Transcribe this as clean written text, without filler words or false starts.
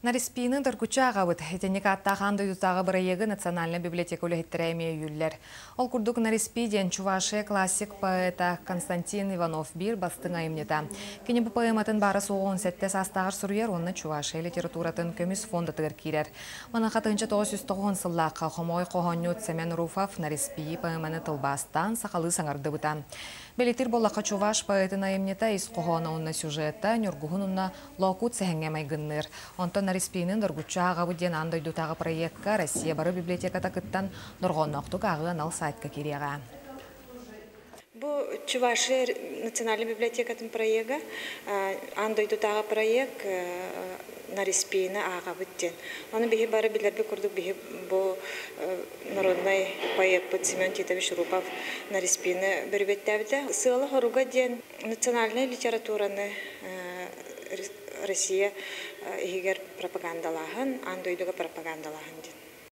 Нариспины дыргучаға бұд, етенек аттаған дойдутағы бірайығы Национальный библиотека үліхеттерәйме үйілер. Ол күрдік Нариспиден Чувашия классик поэта Константин Иванов бір бастың айымнета. Кені бұл поэматын бары соғын сәттес астағыр сұруер, оны Чувашия литературатын көміс фонды тығыр кейлер. Мұны қатынчы 990 сыллаққа қомой қоғанет Семен Руфов Нариспии поэманы тылбастан сақалы саңарды бұтан. Белетир болаққа Чуваш поэтын айымнета ис қоғаны онна сюжетта, нүргуғын онна лоқут сәхәңгәмай гынныр. Онтан Нариспинин дұргучаға бұден андойдутағы проектка Россия бары библиотеката кыттан нұрғонноқтық ағы анал сайтка кереға. Бу Чувашия национальный библиотекатын проекта андойдутағы проект Нариспина ага бүттен. Оны бихи бары билерби курдук бихи бу народный поэт Семен Титович Рупов Нариспина бербеттәбде. Сыйлы хоруга ден национальный литератураны Россия игер пропагандалаһын, андойдуга пропагандалаһын ден.